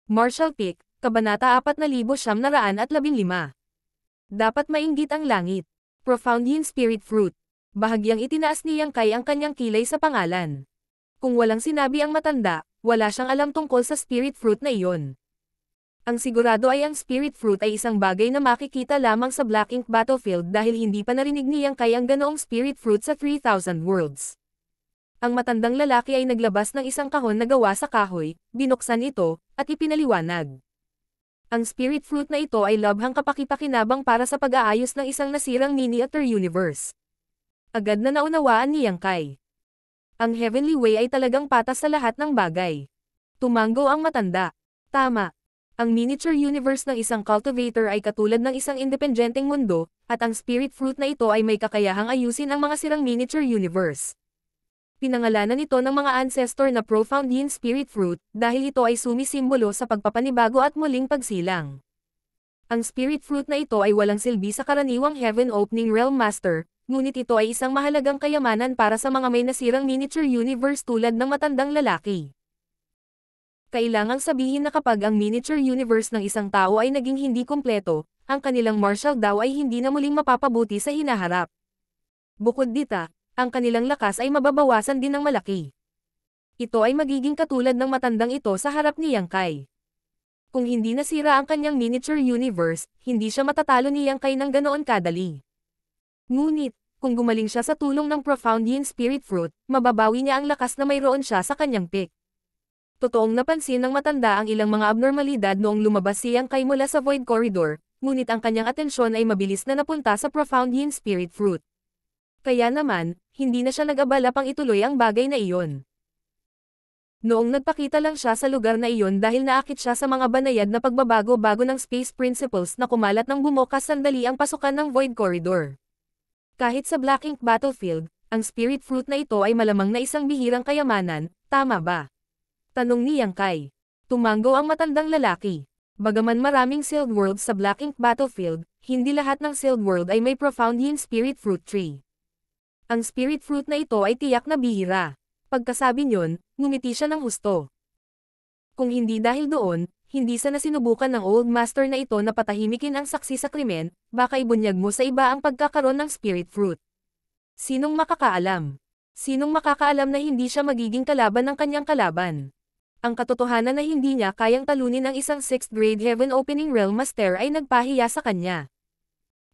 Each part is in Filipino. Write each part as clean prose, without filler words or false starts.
Martial Peak, Kabanata 4915. Dapat mainggit ang langit. Profound Yin Spirit Fruit. Bahagyang itinaas ni Yang Kai ang kanyang kilay sa pangalan. Kung walang sinabi ang matanda, wala siyang alam tungkol sa Spirit Fruit na iyon. Ang sigurado ay ang Spirit Fruit ay isang bagay na makikita lamang sa Black Ink Battlefield dahil hindi pa narinig ni Yang Kai ang ganoong Spirit Fruit sa 3,000 Worlds. Ang matandang lalaki ay naglabas ng isang kahon na gawa sa kahoy, binuksan ito, at ipinaliwanag. Ang Spirit Fruit na ito ay lubhang kapakipakinabang para sa pag-aayos ng isang nasirang miniature universe. Agad na naunawaan ni Yang Kai. Ang Heavenly Way ay talagang patas sa lahat ng bagay. Tumango ang matanda. Tama. Ang miniature universe ng isang cultivator ay katulad ng isang independenteng mundo, at ang Spirit Fruit na ito ay may kakayahang ayusin ang mga sirang miniature universe. Pinangalanan ito ng mga ancestor na Profound Yin Spirit Fruit, dahil ito ay sumisimbolo sa pagpapanibago at muling pagsilang. Ang Spirit Fruit na ito ay walang silbi sa karaniwang Heaven Opening Realm Master, ngunit ito ay isang mahalagang kayamanan para sa mga may nasirang miniature universe tulad ng matandang lalaki. Kailangang sabihin na kapag ang miniature universe ng isang tao ay naging hindi kumpleto, ang kanilang martial daw ay hindi na muling mapapabuti sa hinaharap. Bukod dito, ang kanilang lakas ay mababawasan din ng malaki. Ito ay magiging katulad ng matandang ito sa harap ni Yang Kai. Kung hindi nasira ang kanyang miniature universe, hindi siya matatalo ni Yang Kai ng ganoon kadali. Ngunit, kung gumaling siya sa tulong ng Profound Yin Spirit Fruit, mababawi niya ang lakas na mayroon siya sa kanyang peak. Totoong napansin ng matanda ang ilang mga abnormalidad noong lumabas si Yang Kai mula sa Void Corridor, ngunit ang kanyang atensyon ay mabilis na napunta sa Profound Yin Spirit Fruit. Kaya naman, hindi na siya nag-abala pang ituloy ang bagay na iyon. Noong nagpakita lang siya sa lugar na iyon dahil naakit siya sa mga banayad na pagbabago-bago ng space principles na kumalat ng bumukas sandali ang pasukan ng Void Corridor. Kahit sa Black Ink Battlefield, ang Spirit Fruit na ito ay malamang na isang bihirang kayamanan, tama ba? Tanong ni Yang Kai. Tumango ang matandang lalaki. Bagaman maraming sealed worlds sa Black Ink Battlefield, hindi lahat ng sealed world ay may Profound Yin Spirit Fruit tree. Ang Spirit Fruit na ito ay tiyak na bihira. Pagkasabi niyon, ngumiti siya ng husto. Kung hindi dahil doon, hindi sana sinubukan ng Old Master na ito na patahimikin ang saksi sa krimen, baka ibunyag mo sa iba ang pagkakaroon ng Spirit Fruit. Sinong makakaalam? Sinong makakaalam na hindi siya magiging kalaban ng kanyang kalaban? Ang katotohanan na hindi niya kayang talunin ang isang 6th grade Heaven Opening Realm Master ay nagpahiya sa kanya.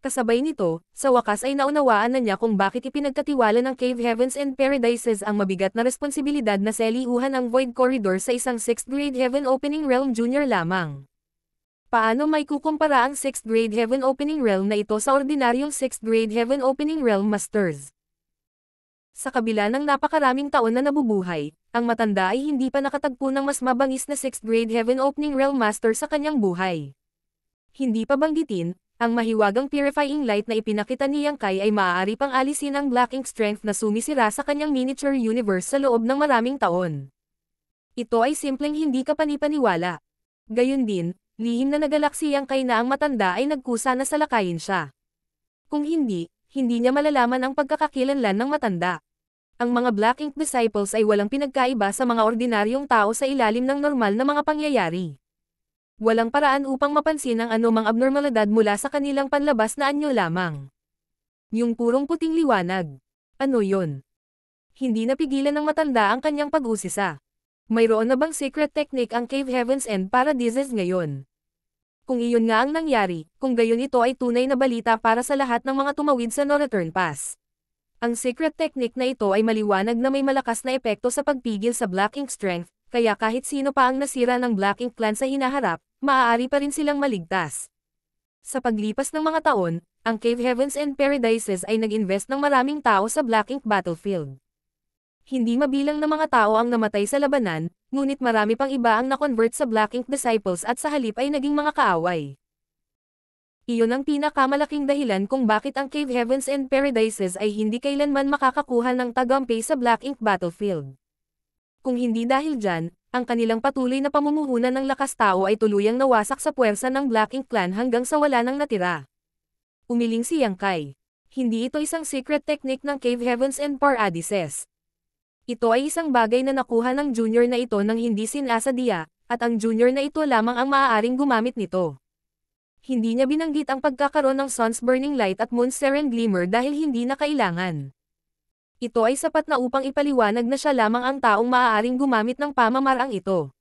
Kasabay nito, sa wakas ay naunawaan na niya kung bakit ipinagkatiwala ng Cave Heavens and Paradises ang mabigat na responsibilidad na seliuhan ang Void Corridor sa isang 6th grade Heaven Opening Realm Junior lamang. Paano may kukumpara ang 6th grade Heaven Opening Realm na ito sa ordinaryong 6th grade Heaven Opening Realm Masters? Sa kabila ng napakaraming taon na nabubuhay, ang matanda ay hindi pa nakatagpo ng mas mabangis na 6th grade Heaven Opening Realm Master sa kanyang buhay. Hindi pa banggitin, ang mahiwagang purifying light na ipinakita ni Yang Kai ay maaari pang alisin ang Black Ink strength na sumisira sa kanyang miniature universe sa loob ng maraming taon. Ito ay simpleng hindi kapanipaniwala. Gayun din, lihim na nagalak si Yang Kai na ang matanda ay nagkusa na salakayin siya. Kung hindi niya malalaman ang pagkakakilanlan ng matanda. Ang mga Black Ink disciples ay walang pinagkaiba sa mga ordinaryong tao sa ilalim ng normal na mga pangyayari. Walang paraan upang mapansin ang anumang abnormalidad mula sa kanilang panlabas na anyo lamang. Yung purong puting liwanag. Ano yon? Hindi napigilan ng matanda ang kanyang pag-usisa. Mayroon na bang secret technique ang Cave Heavens and Paradises ngayon? Kung iyon nga ang nangyari, kung gayon ito ay tunay na balita para sa lahat ng mga tumawid sa No Return Pass. Ang secret technique na ito ay maliwanag na may malakas na epekto sa pagpigil sa Black Ink strength, kaya kahit sino pa ang nasira ng Black Ink clan sa hinaharap, maaari pa rin silang maligtas. Sa paglipas ng mga taon, ang Cave Heavens and Paradises ay nag-invest ng maraming tao sa Black Ink Battlefield. Hindi mabilang na mga tao ang namatay sa labanan, ngunit marami pang iba ang na-convert sa Black Ink Disciples at sa halip ay naging mga kaaway. Iyon ang pinakamalaking dahilan kung bakit ang Cave Heavens and Paradises ay hindi kailanman makakakuha ng tagumpay sa Black Ink Battlefield. Kung hindi dahil dyan, ang kanilang patuloy na pamumuhunan ng lakas tao ay tuluyang nawasak sa puwersa ng Black Ink clan hanggang sa wala nang natira. Umiling si Yang Kai. Hindi ito isang secret technique ng Cave Heavens and Paradises. Ito ay isang bagay na nakuha ng junior na ito nang hindi sinasadya, at ang junior na ito lamang ang maaaring gumamit nito. Hindi niya binanggit ang pagkakaroon ng Sun's Burning Light at Moon's Serene Glimmer dahil hindi na kailangan. Ito ay sapat na upang ipaliwanag na siya lamang ang taong maaaring gumamit ng pamamaraang ito.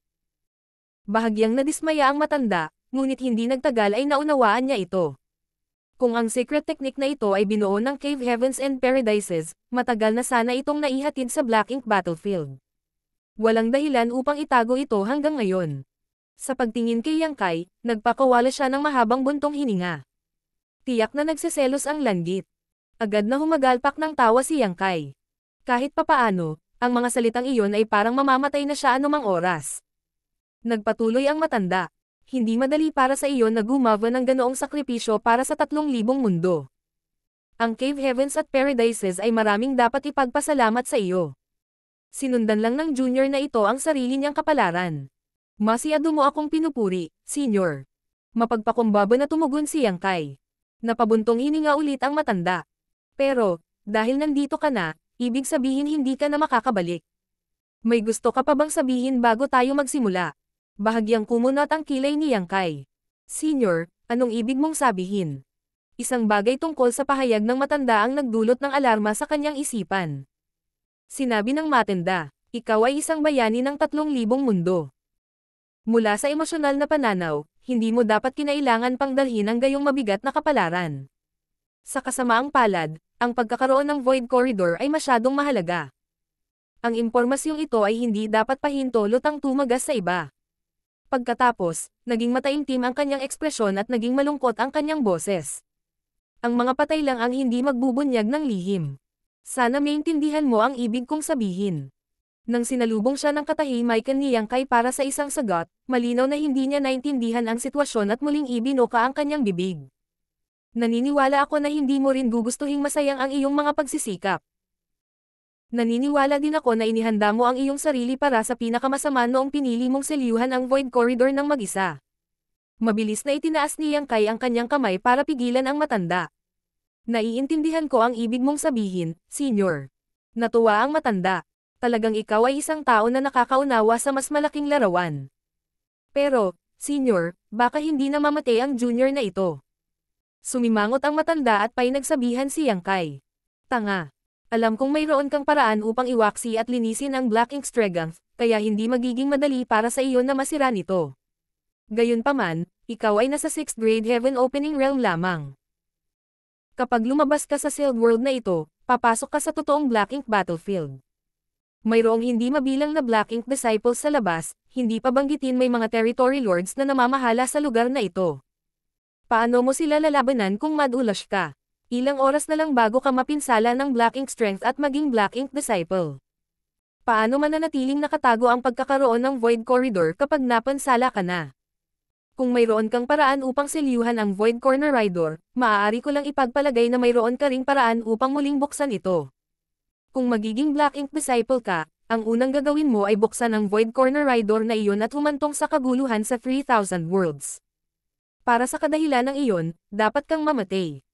Bahagyang nadismaya ang matanda, ngunit hindi nagtagal ay naunawaan niya ito. Kung ang secret technique na ito ay binuo ng Cave Heavens and Paradises, matagal na sana itong naihatid sa Black Ink Battlefield. Walang dahilan upang itago ito hanggang ngayon. Sa pagtingin kay Yang Kai, nagpakawala siya ng mahabang buntong hininga. Tiyak na nagseselos ang langgit. Agad na humagalpak ng tawa si Yang Kai. Kahit papaano, ang mga salitang iyon ay parang mamamatay na siya anumang oras. Nagpatuloy ang matanda. Hindi madali para sa iyo na gumava ng ganoong sakripisyo para sa 3,000 mundo. Ang Cave Heavens at Paradises ay maraming dapat ipagpasalamat sa iyo. Sinundan lang ng junior na ito ang sarili niyang kapalaran. Masyado mo akong pinupuri, Senior. Mapagpakumbaba na tumugon si Yang Kai. Napabuntong hininga ulit ang matanda. Pero, dahil nandito ka na, ibig sabihin hindi ka na makakabalik. May gusto ka pa bang sabihin bago tayo magsimula? Bahagyang kumunat ang kilay ni Yang Kai. Senior, anong ibig mong sabihin? Isang bagay tungkol sa pahayag ng matanda ang nagdulot ng alarma sa kanyang isipan. Sinabi ng matanda, ikaw ay isang bayani ng 3,000 mundo. Mula sa emosyonal na pananaw, hindi mo dapat kinailangan pang dalhin ang gayong mabigat na kapalaran. Sa kasamaang palad, ang pagkakaroon ng Void Corridor ay masyadong mahalaga. Ang impormasyong ito ay hindi dapat pahintulot ang tumagas sa iba. Pagkatapos, naging mataimtim ang kanyang ekspresyon at naging malungkot ang kanyang boses. Ang mga patay lang ang hindi magbubunyag ng lihim. Sana maintindihan mo ang ibig kong sabihin. Nang sinalubong siya ng katahimikan ni Yang Kai para sa isang sagot, malinaw na hindi niya naintindihan ang sitwasyon at muling ibinuka ang kanyang bibig. Naniniwala ako na hindi mo rin gugustuhing masayang ang iyong mga pagsisikap. Naniniwala din ako na inihanda mo ang iyong sarili para sa pinakamasama noong pinili mong selyuhan ang Void Corridor ng mag-isa. Mabilis na itinaas ni Yang Kai ang kanyang kamay para pigilan ang matanda. Naiintindihan ko ang ibig mong sabihin, Senior. Natuwa ang matanda. Talagang ikaw ay isang tao na nakakaunawa sa mas malaking larawan. Pero, Senior, baka hindi na mamatay ang junior na ito. Sumimangot ang matanda at painagsabihan si Yang Kai. Tanga. Alam kong mayroon kang paraan upang iwaksi at linisin ang Black Ink Strength, kaya hindi magiging madali para sa iyo na masira nito. Gayunpaman, ikaw ay nasa 6th grade Heaven Opening Realm lamang. Kapag lumabas ka sa sealed world na ito, papasok ka sa totoong Black Ink Battlefield. Mayroong hindi mabilang na Black Ink Disciples sa labas, hindi pa banggitin may mga territory lords na namamahala sa lugar na ito. Paano mo sila lalabanan kung madulas ka? Ilang oras na lang bago ka mapinsala ng Black Ink Strength at maging Black Ink Disciple. Paano mananatiling nakatago ang pagkakaroon ng Void Corridor kapag napansala ka na? Kung mayroon kang paraan upang selyuhan ang Void Corner Rider, maaari ko lang ipagpalagay na mayroon ka ring paraan upang muling buksan ito. Kung magiging Black Ink Disciple ka, ang unang gagawin mo ay buksan ang Void Corner Rider na iyon at humantong sa kaguluhan sa 3,000 worlds. Para sa kadahilan ng iyon, dapat kang mamatay.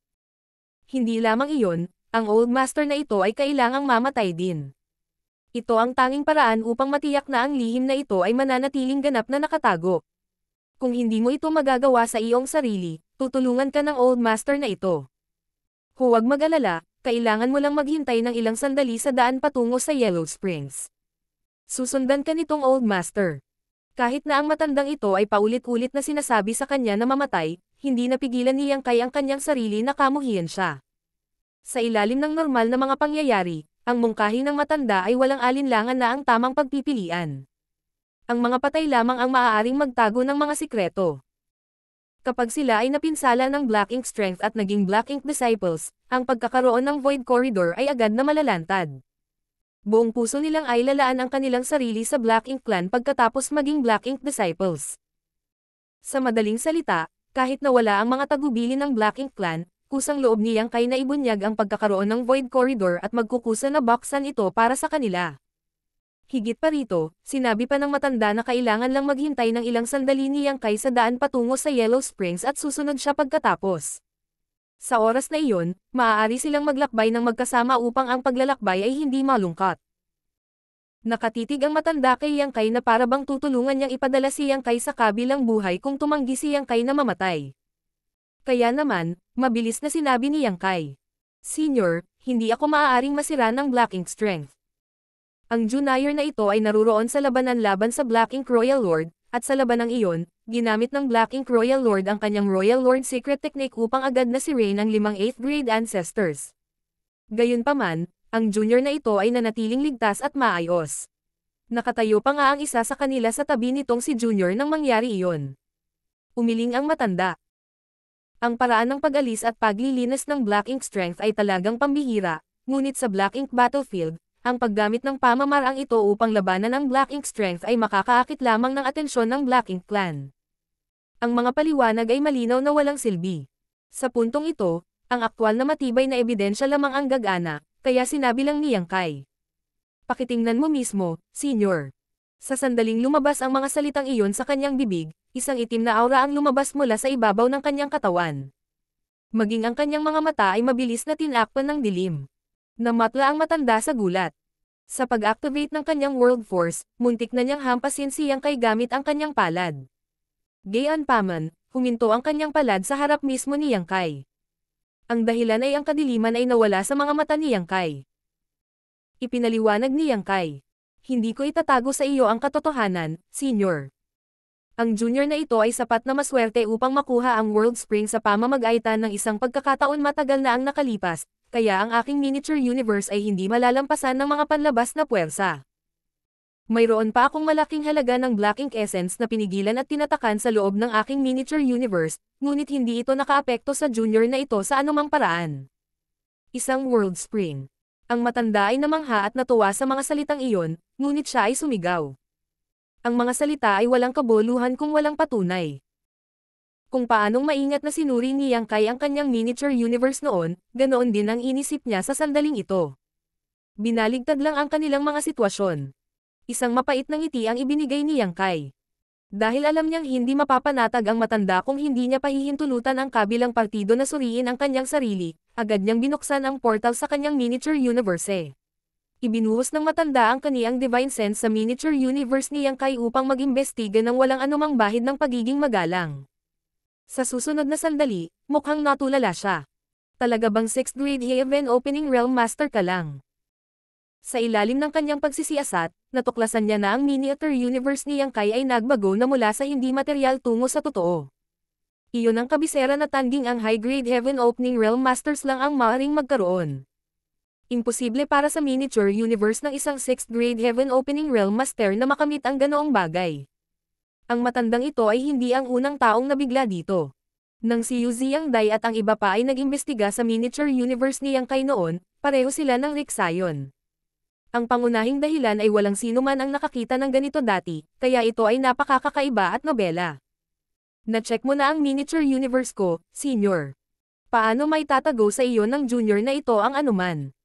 Hindi lamang iyon, ang Old Master na ito ay kailangang mamatay din. Ito ang tanging paraan upang matiyak na ang lihim na ito ay mananatiling ganap na nakatago. Kung hindi mo ito magagawa sa iyong sarili, tutulungan ka ng Old Master na ito. Huwag mag-alala, kailangan mo lang maghintay ng ilang sandali sa daan patungo sa Yellow Springs. Susundan ka nitong Old Master. Kahit na ang matandang ito ay paulit-ulit na sinasabi sa kanya na mamatay, hindi napigilan ni Yang Kai ang kanyang sarili na kamuhian siya. Sa ilalim ng normal na mga pangyayari, ang mungkahi ng matanda ay walang alinlangan na ang tamang pagpipilian. Ang mga patay lamang ang maaaring magtago ng mga sikreto. Kapag sila ay napinsala ng Black Ink Strength at naging Black Ink Disciples, ang pagkakaroon ng Void Corridor ay agad na malalantad. Buong puso nilang ay lalaan ang kanilang sarili sa Black Ink Clan pagkatapos maging Black Ink Disciples. Sa madaling salita, kahit na wala ang mga tagubilin ng Black Ink Clan, kusang loob ni Yang Kai na ibunyag ang pagkakaroon ng Void Corridor at magkukusa na buksan ito para sa kanila. Higit pa rito, sinabi pa ng matanda na kailangan lang maghintay ng ilang sandali ni Yang Kai sa daan patungo sa Yellow Springs at susunod siya pagkatapos. Sa oras na iyon, maaari silang maglakbay ng magkasama upang ang paglalakbay ay hindi malungkot. Nakatitig ang matanda kay Yang Kai na para bang tutulungan niyang ipadala si Yang Kai sa kabilang buhay kung tumanggi si Yang Kai na mamatay. Kaya naman, mabilis na sinabi ni Yang Kai. Senior, hindi ako maaaring masira ng Black Ink Strength. Ang Junior na ito ay naruroon sa labanan laban sa Black Ink Royal Lord, at sa labanang iyon, ginamit ng Black Ink Royal Lord ang kanyang Royal Lord Secret Technique upang agad na sirain ang 5 8th grade ancestors. Gayunpaman, ang junior na ito ay nanatiling ligtas at maayos. Nakatayo pa nga ang isa sa kanila sa tabi nitong si Junior nang mangyari iyon. Umiling ang matanda. Ang paraan ng pag-alis at paglilinis ng Black Ink Strength ay talagang pambihira, ngunit sa Black Ink Battlefield, ang paggamit ng pamamarang ito upang labanan ang Black Ink Strength ay makakaakit lamang ng atensyon ng Black Ink Clan. Ang mga paliwanag ay malinaw na walang silbi. Sa puntong ito, ang aktwal na matibay na ebidensya lamang ang gagana, kaya sinabi lang ni Yang Kai. Pakitingnan mo mismo, Senior. Sa sandaling lumabas ang mga salitang iyon sa kanyang bibig, isang itim na aura ang lumabas mula sa ibabaw ng kanyang katawan. Maging ang kanyang mga mata ay mabilis na tinakpan ng dilim. Namatla ang matanda sa gulat. Sa pag-activate ng kanyang World Force, muntik na niyang hampasin si Yang Kai gamit ang kanyang palad. Gayunpaman, huminto ang kanyang palad sa harap mismo ni Yang Kai. Ang dahilan ay ang kadiliman ay nawala sa mga mata ni Yang Kai. Ipinaliwanag ni Yang Kai. Hindi ko itatago sa iyo ang katotohanan, Senior. Ang junior na ito ay sapat na maswerte upang makuha ang World Spring sa pamamag-aitan ng isang pagkakataon matagal na ang nakalipas, kaya ang aking miniature universe ay hindi malalampasan ng mga panlabas na puwersa. Mayroon pa akong malaking halaga ng Black Ink Essence na pinigilan at tinatakan sa loob ng aking miniature universe, ngunit hindi ito nakaapekto sa junior na ito sa anumang paraan. Isang World Spring. Ang matanda ay namangha at natuwa sa mga salitang iyon, ngunit siya ay sumigaw. Ang mga salita ay walang kabuluhan kung walang patunay. Kung paanong maingat na sinuri ni Yang Kai ang kanyang miniature universe noon, ganoon din ang inisip niya sa sandaling ito. Binaligtad lang ang kanilang mga sitwasyon. Isang mapait na ngiti ang ibinigay ni Yang Kai. Dahil alam niyang hindi mapapanatag ang matanda kung hindi niya pahihintulutan ang kabilang partido na suriin ang kanyang sarili, agad niyang binuksan ang portal sa kanyang miniature universe. Ibinuhos ng matanda ang kaniyang divine sense sa miniature universe ni Yang Kai upang mag-imbestiga ng walang anumang bahid ng pagiging magalang. Sa susunod na sandali, mukhang natulala siya. Talaga bang 6th grade Heaven Opening Realm Master ka lang? Sa ilalim ng kanyang pagsisiyasat, natuklasan niya na ang miniature universe ni Yang Kai ay nagbago na mula sa hindi material tungo sa totoo. Iyon ang kabisera na tanging ang high-grade Heaven Opening Realm Masters lang ang maaaring magkaroon. Imposible para sa miniature universe ng isang 6th grade Heaven Opening Realm Master na makamit ang ganoong bagay. Ang matandang ito ay hindi ang unang taong nabigla dito. Nang si Yu Ziyang Dai at ang iba pa ay nag-imbestiga sa miniature universe ni Yang Kai noon, pareho sila ng Riksayon. Ang pangunahing dahilan ay walang sino man ang nakakita ng ganito dati, kaya ito ay napakakakaiba at nobela. Na-check mo na ang miniature universe ko, Senior. Paano may tatago sa iyo ng junior na ito ang anuman?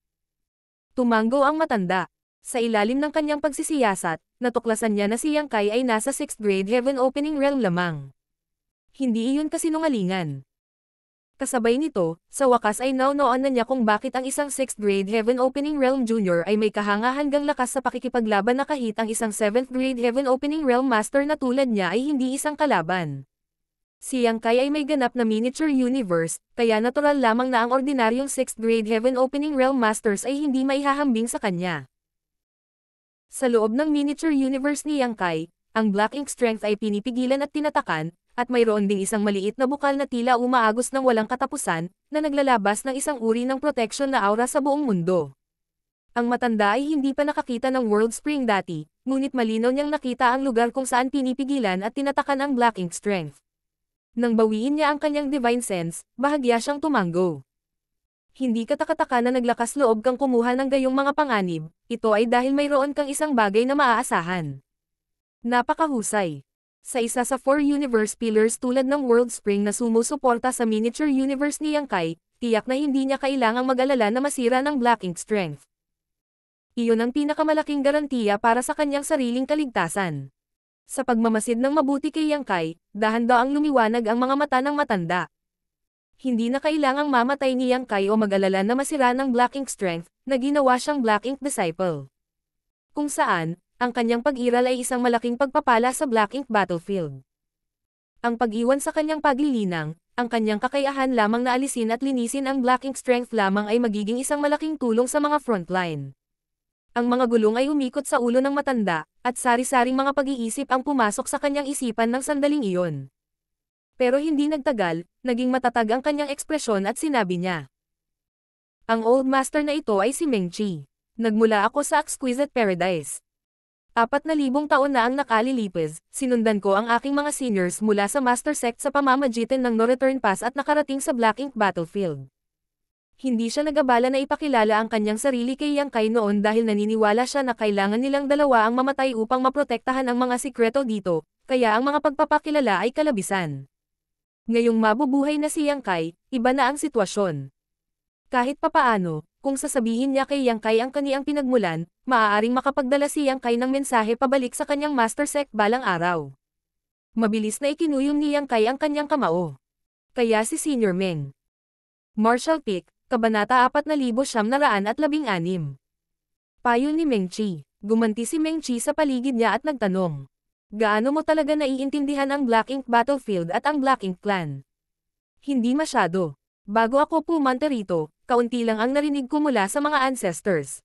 Tumango ang matanda. Sa ilalim ng kanyang pagsisiyasat, natuklasan niya na si Yang Kai ay nasa 6th grade Heaven Opening Realm lamang. Hindi iyon kasinungalingan. Kasabay nito, sa wakas ay naunoan na niya kung bakit ang isang 6th grade Heaven Opening Realm Junior ay may kahanga-hanggang lakas sa pakikipaglaban na kahit ang isang 7th grade Heaven Opening Realm Master na tulad niya ay hindi isang kalaban. Si Yang Kai ay may ganap na miniature universe, kaya natural lamang na ang ordinaryong 6th grade Heaven Opening Realm Masters ay hindi maihahambing sa kanya. Sa loob ng miniature universe ni Yang Kai, ang Black Ink Strength ay pinipigilan at tinatakan, at mayroon ding isang maliit na bukal na tila umaagos ng walang katapusan, na naglalabas ng isang uri ng protection na aura sa buong mundo. Ang matanda ay hindi pa nakakita ng World Spring dati, ngunit malinaw niyang nakita ang lugar kung saan pinipigilan at tinatakan ang Black Ink Strength. Nang bawiin niya ang kanyang divine sense, bahagya siyang tumango. Hindi katakataka na naglakas loob kang kumuha ng gayong mga panganib, ito ay dahil mayroon kang isang bagay na maaasahan. Napakahusay. Sa isa sa 4 universe pillars tulad ng World Spring na sumusuporta sa miniature universe ni Yang Kai, tiyak na hindi niya kailangang mag-alala na masira ng Black Ink Strength. Iyon ang pinakamalaking garantiya para sa kanyang sariling kaligtasan. Sa pagmamasid ng mabuti kay Yang Kai, dahan-daang lumiwanag ang mga mata ng matanda. Hindi na kailangang mamatay ni Yang Kai o mag-alala na masira ng Black Ink Strength, na ginawa siyang Black Ink Disciple. kung saan, ang kanyang pag-iral ay isang malaking pagpapala sa Black Ink Battlefield. Ang pag-iwan sa kanyang paglilinang, ang kanyang kakayahan lamang na alisin at linisin ang Black Ink strength lamang ay magiging isang malaking tulong sa mga frontline. Ang mga gulong ay umikot sa ulo ng matanda, at sari-saring mga pag-iisip ang pumasok sa kanyang isipan ng sandaling iyon. Pero hindi nagtagal, naging matatag ang kanyang ekspresyon at sinabi niya. Ang Old Master na ito ay si Meng Qi. Nagmula ako sa Exquisite Paradise. 4,000 taon na ang nakalilipas, sinundan ko ang aking mga seniors mula sa Master Sect sa pamamagitan ng No Return Pass at nakarating sa Black Ink Battlefield. Hindi siya nag-abala na ipakilala ang kanyang sarili kay Yang Kai noon dahil naniniwala siya na kailangan nilang dalawa ang mamatay upang maprotektahan ang mga sikreto dito, kaya ang mga pagpapakilala ay kalabisan. Ngayong mabubuhay na si Yang Kai, iba na ang sitwasyon. Kahit papaano, kung sasabihin niya kay Yang Kai ang kaniyang pinagmulan, maaaring makapagdala si Yang Kai ng mensahe pabalik sa kanyang Master Sect balang araw. Mabilis na ikinuyom ni Yang Kai ang kanyang kamao. Kaya si Senior Meng. Martial Peak, Kabanata 4,916. Payo ni Meng Qi. Gumanti si Meng Qi sa paligid niya at nagtanong. Gaano mo talaga naiintindihan ang Black Ink Battlefield at ang Black Ink Clan? Hindi masyado. Bago ako pumunta rito, kaunti lang ang narinig ko mula sa mga ancestors.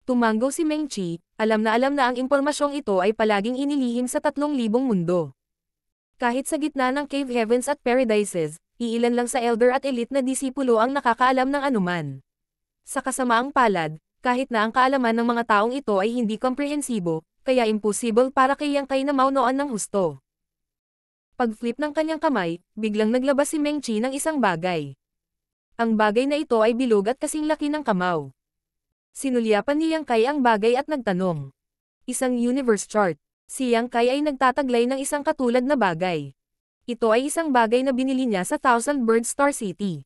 Tumanggo si Meng Qi, alam na ang impormasyong ito ay palaging inilihim sa 3,000 mundo. Kahit sa gitna ng Cave Heavens at Paradises, iilan lang sa elder at elite na disipulo ang nakakaalam ng anuman. Sa kasamaang palad, kahit na ang kaalaman ng mga taong ito ay hindi komprehensibo, kaya imposible para kay Yang Kai na maunoan ng husto. Pag-flip ng kanyang kamay, biglang naglabas si Meng Qi ng isang bagay. Ang bagay na ito ay bilog at kasing laki ng kamao. Sinulyapan ni Yang Kai ang bagay at nagtanong. Isang universe chart. Si Yang Kai ay nagtataglay ng isang katulad na bagay. Ito ay isang bagay na binili niya sa Thousand Bird Star City.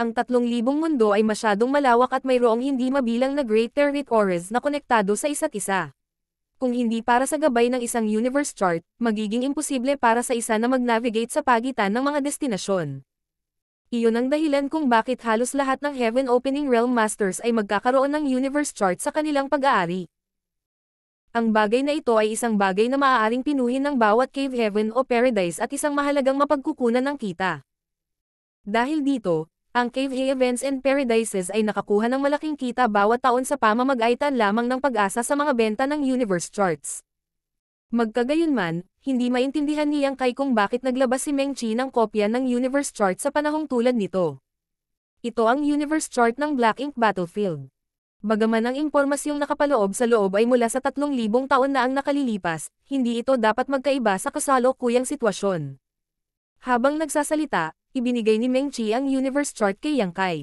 Ang 3,000 mundo ay masyadong malawak at mayroong hindi mabilang na Great Territories na konektado sa isa't isa. Kung hindi para sa gabay ng isang universe chart, magiging imposible para sa isa na mag-navigate sa pagitan ng mga destinasyon. Iyon ang dahilan kung bakit halos lahat ng Heaven Opening Realm Masters ay magkakaroon ng universe chart sa kanilang pag-aari. Ang bagay na ito ay isang bagay na maaaring pinuhin ng bawat Cave Heaven o Paradise at isang mahalagang mapagkukunan ng kita. Dahil dito, ang Cave Heavens and Paradises ay nakakuha ng malaking kita bawat taon sa pamamagaitan lamang ng pag-asa sa mga benta ng universe charts. Magkagayunman, hindi maintindihan ni Yang Kai kung bakit naglabas si Meng Qi ng kopya ng universe chart sa panahong tulad nito. Ito ang universe chart ng Black Ink Battlefield. Bagaman ang impormasyong nakapaloob sa loob ay mula sa 3,000 taon na ang nakalilipas, hindi ito dapat magkaiba sa kasalukuyang sitwasyon. Habang nagsasalita, ibinigay ni Meng Qi ang universe chart kay Yang Kai.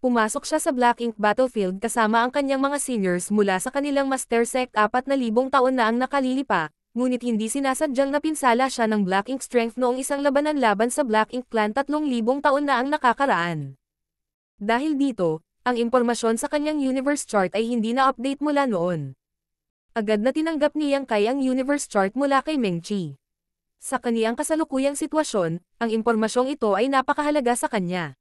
Pumasok siya sa Black Ink Battlefield kasama ang kanyang mga seniors mula sa kanilang Master Sect 4,000 taon na ang nakalilipa, ngunit hindi sinasadyang napinsala siya ng Black Ink strength noong isang labanan laban sa Black Ink Clan 3,000 taon na ang nakakaraan. Dahil dito, ang impormasyon sa kanyang universe chart ay hindi na-update mula noon. Agad na tinanggap ni Yang Kai ang universe chart mula kay Meng Qi. Sa kaniyang kasalukuyang sitwasyon, ang impormasyong ito ay napakahalaga sa kanya.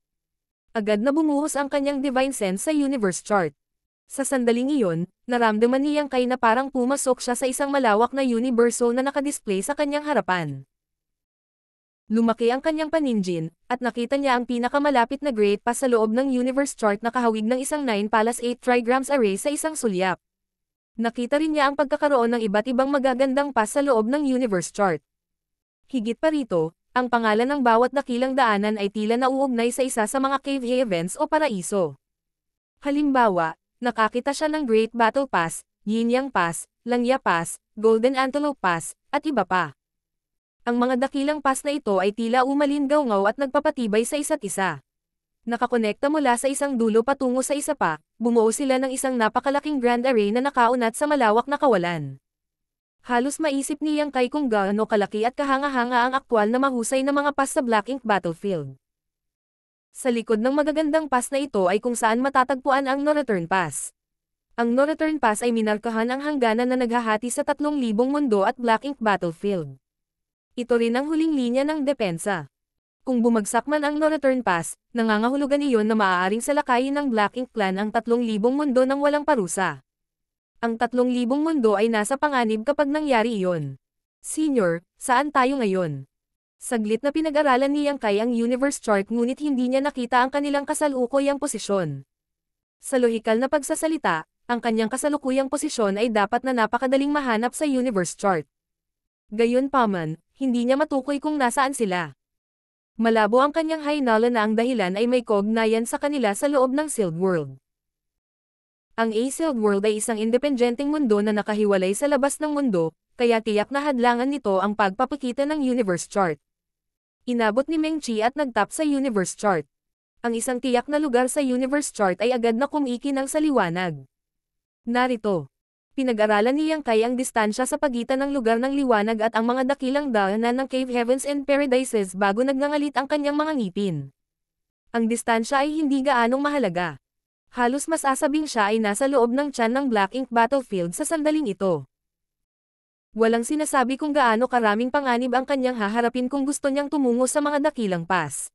Agad na bumuhos ang kanyang divine sense sa universe chart. Sa sandaling iyon, naramdaman ni Yang Kai na parang pumasok siya sa isang malawak na universo na nakadisplay sa kanyang harapan. Lumaki ang kanyang paninjin, at nakita niya ang pinakamalapit na Great Pass sa loob ng universe chart na kahawig ng isang 9+8 trigrams array sa isang sulyap. Nakita rin niya ang pagkakaroon ng iba't ibang magagandang pass sa loob ng universe chart. Higit pa rito, ang pangalan ng bawat dakilang daanan ay tila nauugnay sa isa sa mga Cave Heavens o paraiso. Halimbawa, nakakita siya ng Great Battle Pass, Yin Yang Pass, Langya Pass, Golden Antelope Pass, at iba pa. Ang mga dakilang pass na ito ay tila umalingaw-ngaw at nagpapatibay sa isa't isa. Nakakonekta mula sa isang dulo patungo sa isa pa, bumuo sila ng isang napakalaking grand array na nakaunat sa malawak na kawalan. Halos maisip ni Yang Kai kung gaano kalaki at kahanga-hanga ang aktwal na mahusay na mga pass sa Black Ink Battlefield. Sa likod ng magagandang pass na ito ay kung saan matatagpuan ang No Return Pass. Ang No Return Pass ay minarkahan ang hangganan na naghahati sa 3,000 mundo at Black Ink Battlefield. Ito rin ang huling linya ng depensa. Kung bumagsak man ang No Return Pass, nangangahulugan iyon na maaaring salakayin ng Black Ink Clan ang 3,000 mundo ng walang parusa. Ang 3,000 mundo ay nasa panganib kapag nangyari iyon. Senior, saan tayo ngayon? Saglit na pinag-aralan ni Yang Kai ang universe chart ngunit hindi niya nakita ang kanilang kasalukuyang posisyon. Sa lohikal na pagsasalita, ang kanyang kasalukuyang posisyon ay dapat na napakadaling mahanap sa universe chart. Gayunpaman, hindi niya matukoy kung nasaan sila. Malabo ang kanyang hinala na ang dahilan ay may kaugnayan sa kanila sa loob ng Sealed World. Ang A-Sealed World ay isang independenteng mundo na nakahiwalay sa labas ng mundo, kaya tiyak na hadlangan nito ang pagpapakita ng universe chart. Inabot ni Meng Qi at nagtap sa universe chart. Ang isang tiyak na lugar sa universe chart ay agad na kumikinang sa liwanag. Narito. Pinag-aralan ni Yang Kai ang distansya sa pagitan ng lugar ng liwanag at ang mga dakilang daanan ng Cave Heavens and Paradises bago nagngangalit ang kanyang mga ngipin. Ang distansya ay hindi gaanong mahalaga. Halos masasabing siya ay nasa loob ng tiyan ng Black Ink Battlefield sa sandaling ito. Walang sinasabi kung gaano karaming panganib ang kanyang haharapin kung gusto niyang tumungo sa mga dakilang pass.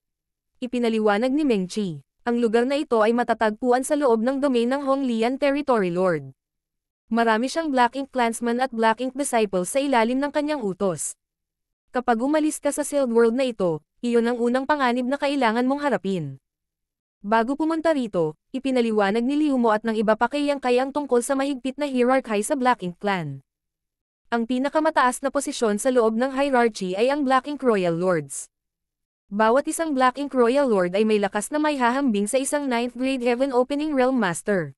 Ipinaliwanag ni Meng Qi, ang lugar na ito ay matatagpuan sa loob ng domain ng Honglian Territory Lord. Marami siyang Black Ink Clansman at Black Ink Disciples sa ilalim ng kanyang utos. Kapag umalis ka sa Sealed World na ito, iyon ang unang panganib na kailangan mong harapin. Bago pumunta rito, ipinaliwanag ni Liu Mo at ng iba pa kay Yang Kai ang tungkol sa mahigpit na hierarchy sa Black Ink Clan. Ang pinakamataas na posisyon sa loob ng hierarchy ay ang Black Ink Royal Lords. Bawat isang Black Ink Royal Lord ay may lakas na may hahambing sa isang 9th grade Heaven Opening Realm Master.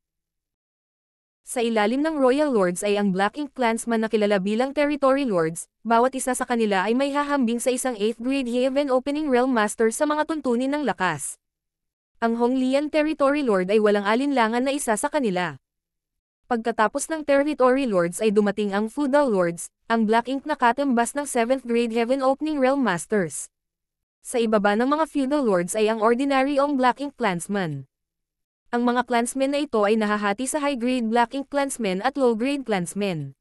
Sa ilalim ng Royal Lords ay ang Black Ink Clansman na kilala bilang Territory Lords, bawat isa sa kanila ay may hahambing sa isang 8th grade Heaven Opening Realm Master sa mga tuntunin ng lakas. Ang Honglian Territory Lord ay walang alinlangan na isa sa kanila. Pagkatapos ng Territory Lords ay dumating ang Feudal Lords, ang Black Ink na katambas ng 7th grade Heaven Opening Realm Masters. Sa ibaba ng mga Feudal Lords ay ang Ordinary Ong Black Ink Clansman. Ang mga clansmen na ito ay nahahati sa high-grade Black Ink Clansmen at low-grade Clansmen.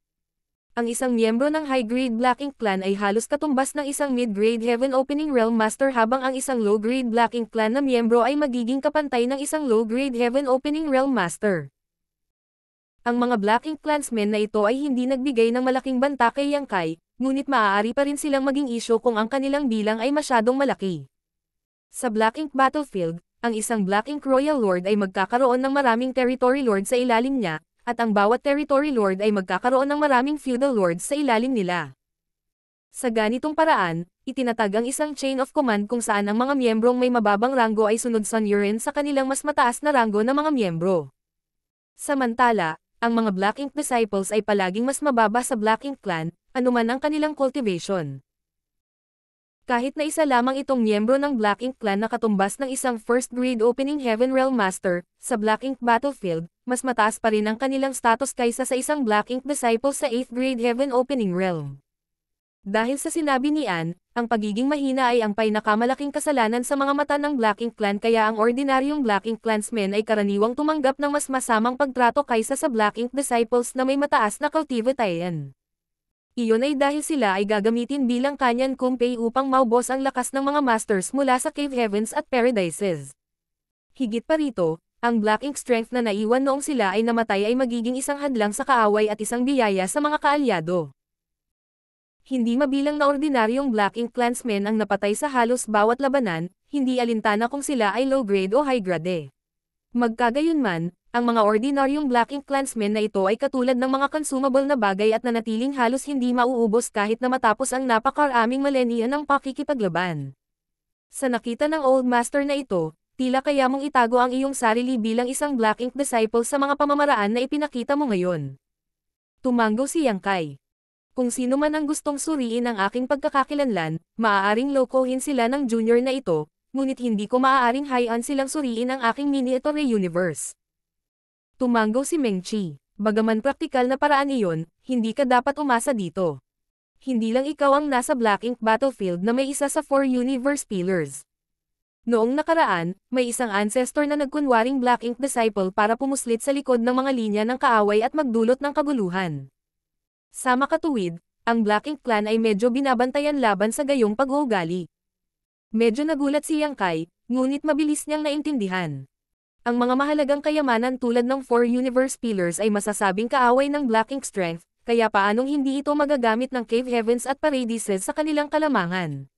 Ang isang miyembro ng high-grade Black Ink Clan ay halos katumbas ng isang mid-grade Heaven Opening Realm Master habang ang isang low-grade Black Ink Clan na miyembro ay magiging kapantay ng isang low-grade Heaven Opening Realm Master. Ang mga Black Ink Clansmen na ito ay hindi nagbigay ng malaking banta kay Yang Kai, ngunit maaari pa rin silang maging isyu kung ang kanilang bilang ay masyadong malaki. Sa Black Ink Battlefield, ang isang Black Ink Royal Lord ay magkakaroon ng maraming Territory Lord sa ilalim niya, at ang bawat Territory Lord ay magkakaroon ng maraming Feudal Lords sa ilalim nila. Sa ganitong paraan, itinatag ang isang chain of command kung saan ang mga miyembrong may mababang ranggo ay sunod-sunurin sa kanilang mas mataas na ranggo na mga miyembro. Samantala, ang mga Black Ink Disciples ay palaging mas mababa sa Black Ink Clan, anuman ang kanilang cultivation. Kahit na isa lamang itong miyembro ng Black Ink Clan na katumbas ng isang first grade Opening Heaven Realm Master, sa Black Ink Battlefield, mas mataas pa rin ang kanilang status kaysa sa isang Black Ink Disciple sa 8th grade Heaven Opening Realm. Dahil sa sinabi ni Anne, ang pagiging mahina ay ang pinakamalaking kasalanan sa mga mata ng Black Ink Clan kaya ang ordinaryong Black Ink Clansmen ay karaniwang tumanggap ng mas masamang pagtrato kaysa sa Black Ink Disciples na may mataas na cultivation. Iyon ay dahil sila ay gagamitin bilang kanyan kumpay upang maubos ang lakas ng mga masters mula sa Cave Heavens at Paradises. Higit pa rito, ang Black Ink Strength na naiwan noong sila ay namatay ay magiging isang hadlang sa kaaway at isang biyaya sa mga kaalyado. Hindi mabilang na ordinaryong Black Ink Clansmen ang napatay sa halos bawat labanan, hindi alintana kung sila ay low grade o high grade. Magkagayunman, ang mga ordinaryong Black Ink Clansmen na ito ay katulad ng mga consumable na bagay at nanatiling halos hindi mauubos kahit na matapos ang napakaraming millennia ng pakikipaglaban. Sa nakita ng Old Master na ito, tila kaya mong itago ang iyong sarili bilang isang Black Ink Disciple sa mga pamamaraan na ipinakita mo ngayon. Tumango si Yang Kai. Kung sino man ang gustong suriin ang aking pagkakakilanlan, maaaring lokohin sila ng junior na ito, ngunit hindi ko maaaring hayaan silang suriin ang aking miniature universe. Tumango si Meng Qi. Bagaman praktikal na paraan iyon, hindi ka dapat umasa dito. Hindi lang ikaw ang nasa Black Ink Battlefield na may isa sa 4 universe pillars. Noong nakaraan, may isang ancestor na nagkunwaring Black Ink Disciple para pumuslit sa likod ng mga linya ng kaaway at magdulot ng kaguluhan. Sa makatuwid, ang Black Ink Clan ay medyo binabantayan laban sa gayong pag-uugali. Medyo nagulat si Yang Kai, ngunit mabilis niyang naintindihan. Ang mga mahalagang kayamanan tulad ng 4 Universe Pillars ay masasabing kaaway ng Black Ink Strength, kaya paanong hindi ito magagamit ng Cave Heavens at Paradises sa kanilang kalamangan?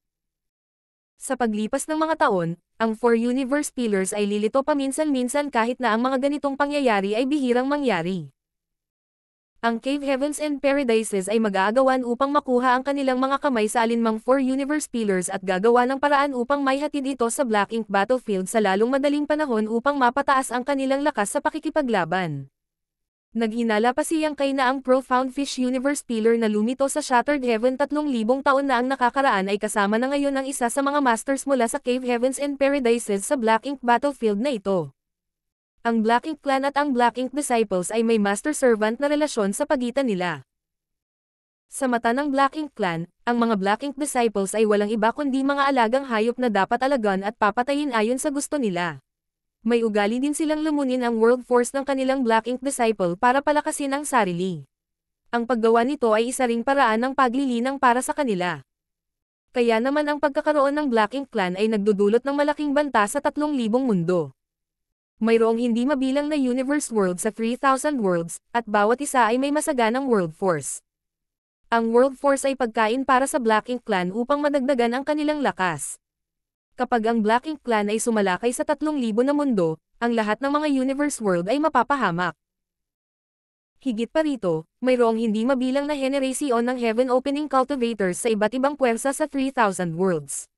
Sa paglipas ng mga taon, ang 4 Universe Pillars ay lilito paminsan-minsan kahit na ang mga ganitong pangyayari ay bihirang mangyari. Ang Cave Heavens and Paradises ay mag-aagawan upang makuha ang kanilang mga kamay sa alinmang 4 Universe Pillars at gagawa ng paraan upang maihatid ito sa Black Ink Battlefield sa lalong madaling panahon upang mapataas ang kanilang lakas sa pakikipaglaban. Naghinala pa si Yang Kai na ang Profound Fish Universe Pillar na lumito sa Shattered Heaven 3,000 taon na ang nakakaraan ay kasama na ngayon ang isa sa mga masters mula sa Cave Heavens and Paradises sa Black Ink Battlefield na ito. Ang Black Ink Clan at ang Black Ink Disciples ay may master-servant na relasyon sa pagitan nila. Sa mata ng Black Ink Clan, ang mga Black Ink Disciples ay walang iba kundi mga alagang hayop na dapat alagaan at papatayin ayon sa gusto nila. May ugali din silang lumunin ang World Force ng kanilang Black Ink Disciple para palakasin ang sarili. Ang paggawa nito ay isa ring paraan ng paglilinang para sa kanila. Kaya naman ang pagkakaroon ng Black Ink Clan ay nagdudulot ng malaking banta sa 3,000 mundo. Mayroong hindi mabilang na universe world sa 3,000 worlds, at bawat isa ay may masaganang world force. Ang world force ay pagkain para sa Black Ink Clan upang madagdagan ang kanilang lakas. Kapag ang Black Ink Clan ay sumalakay sa 3,000 na mundo, ang lahat ng mga universe world ay mapapahamak. Higit pa rito, mayroong hindi mabilang na henerasyon ng Heaven Opening Cultivators sa iba't ibang puwersa sa 3,000 worlds.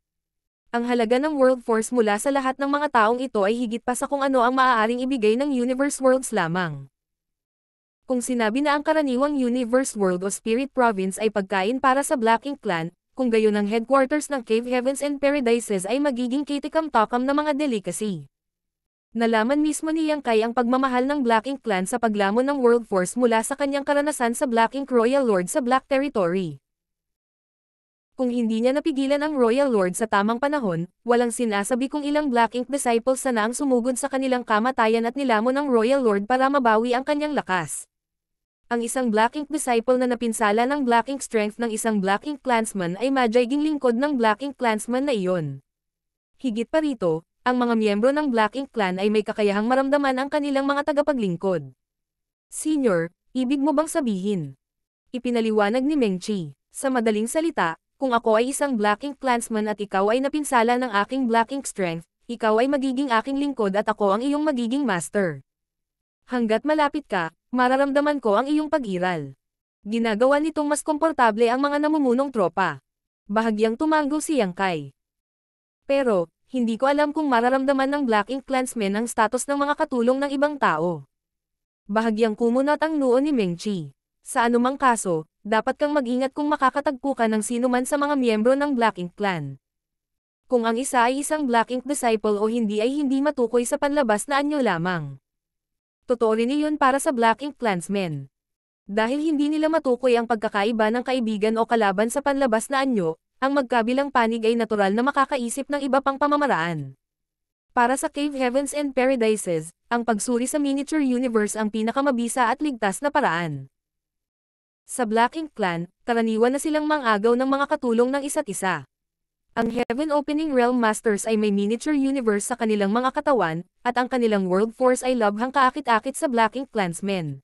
Ang halaga ng world force mula sa lahat ng mga taong ito ay higit pa sa kung ano ang maaaring ibigay ng universe worlds lamang. Kung sinabi na ang karaniwang universe world o spirit province ay pagkain para sa Black Ink Clan, kung gayon ang headquarters ng Cave Heavens and Paradises ay magiging kitikam-takam na mga delicacy. Nalaman mismo ni Yang Kai ang pagmamahal ng Black Ink Clan sa paglamon ng world force mula sa kanyang karanasan sa Black Ink Royal Lord sa Black Territory. Kung hindi niya napigilan ang Royal Lord sa tamang panahon, walang sinasabi kung ilang Black Ink Disciples na ang sumugod sa kanilang kamatayan at nilamon ng Royal Lord para mabawi ang kanyang lakas. Ang isang Black Ink Disciple na napinsala ng Black Ink Strength ng isang Black Ink Clansman ay magiging lingkod ng Black Ink Clansman na iyon. Higit pa rito, ang mga miyembro ng Black Ink Clan ay may kakayahang maramdaman ang kanilang mga tagapaglingkod. Senior, ibig mo bang sabihin? Ipinaliwanag ni Meng Qi. Sa madaling salita, kung ako ay isang Black Ink Clansman at ikaw ay napinsala ng aking Black Ink Strength, ikaw ay magiging aking lingkod at ako ang iyong magiging master. Hanggat malapit ka, mararamdaman ko ang iyong pag-iral. Ginagawa nitong mas komportable ang mga namumunong tropa. Bahagyang tumango si Yang Kai. Pero, hindi ko alam kung mararamdaman ng Black Ink Clansmen ang status ng mga katulong ng ibang tao. Bahagyang kumunat ang noo ni Meng Qi. Sa anumang kaso, dapat kang mag-ingat kung makakatagpo ka ng sino man sa mga miyembro ng Black Ink Clan. Kung ang isa ay isang Black Ink Disciple o hindi ay hindi matukoy sa panlabas na anyo lamang. Totoo rin iyon para sa Black Ink Clansmen. Dahil hindi nila matukoy ang pagkakaiba ng kaibigan o kalaban sa panlabas na anyo, ang magkabilang panig ay natural na makakaisip ng iba pang pamamaraan. Para sa Cave Heavens and Paradises, ang pagsuri sa miniature universe ang pinakamabisa at ligtas na paraan. Sa Black Ink Clan, karaniwan na silang mangagaw ng mga katulong ng isa't isa. Ang Heaven Opening Realm Masters ay may miniature universe sa kanilang mga katawan, at ang kanilang world force ay lubhang kaakit-akit sa Black Ink Clansmen.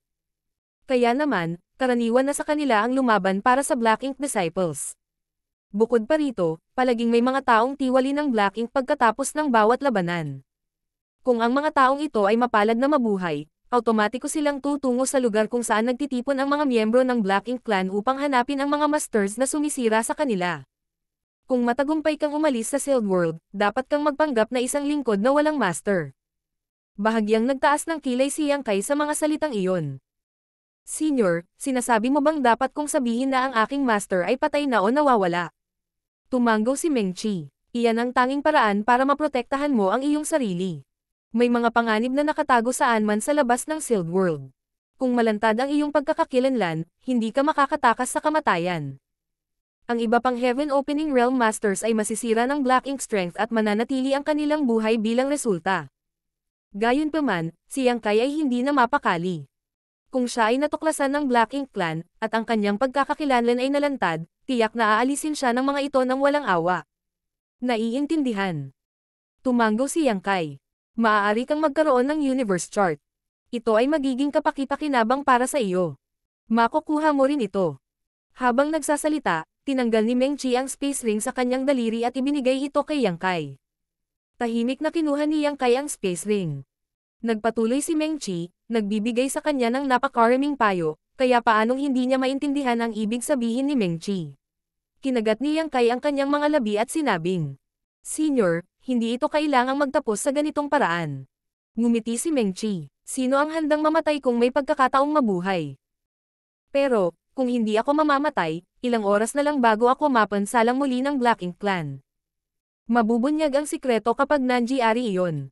Kaya naman, karaniwan na sa kanila ang lumaban para sa Black Ink Disciples. Bukod pa rito, palaging may mga taong tiwali ng Black Ink pagkatapos ng bawat labanan. Kung ang mga taong ito ay mapalad na mabuhay, automatiko silang tutungo sa lugar kung saan nagtitipon ang mga miyembro ng Black Ink Clan upang hanapin ang mga masters na sumisira sa kanila. Kung matagumpay kang umalis sa Sealed World, dapat kang magpanggap na isang lingkod na walang master. Bahagyang nagtaas ng kilay si Yang Kai sa mga salitang iyon. Senior, sinasabi mo bang dapat kong sabihin na ang aking master ay patay na o nawawala? Tumango si Meng Qi. Iyan ang tanging paraan para maprotektahan mo ang iyong sarili. May mga panganib na nakatago saan man sa labas ng Sealed World. Kung malantad ang iyong pagkakakilanlan, hindi ka makakatakas sa kamatayan. Ang iba pang Heaven Opening Realm Masters ay masisira ng Black Ink Strength at mananatili ang kanilang buhay bilang resulta. Gayunpaman, si Yang Kai ay hindi na mapakali. Kung siya ay natuklasan ng Black Ink Clan, at ang kanyang pagkakakilanlan ay nalantad, tiyak na aalisin siya ng mga ito ng walang awa. Naiintindihan. Tumango si Yang Kai. Maaari kang magkaroon ng universe chart. Ito ay magiging kapaki-pakinabang para sa iyo. Makukuha mo rin ito. Habang nagsasalita, tinanggal ni Meng Qi ang space ring sa kanyang daliri at ibinigay ito kay Yang Kai. Tahimik na kinuha ni Yang Kai ang space ring. Nagpatuloy si Meng Qi, nagbibigay sa kanya ng napakaraming payo, kaya paanong hindi niya maintindihan ang ibig sabihin ni Meng Qi. Kinagat ni Yang Kai ang kanyang mga labi at sinabing, "Senior, hindi ito kailangang magtapos sa ganitong paraan." Ngumiti si Meng Qi, "Sino ang handang mamatay kung may pagkakataong mabuhay? Pero, kung hindi ako mamamatay, ilang oras na lang bago ako mapansalang muli ng Black Ink Clan. Mabubunyag ang sikreto kapag nangyari iyon."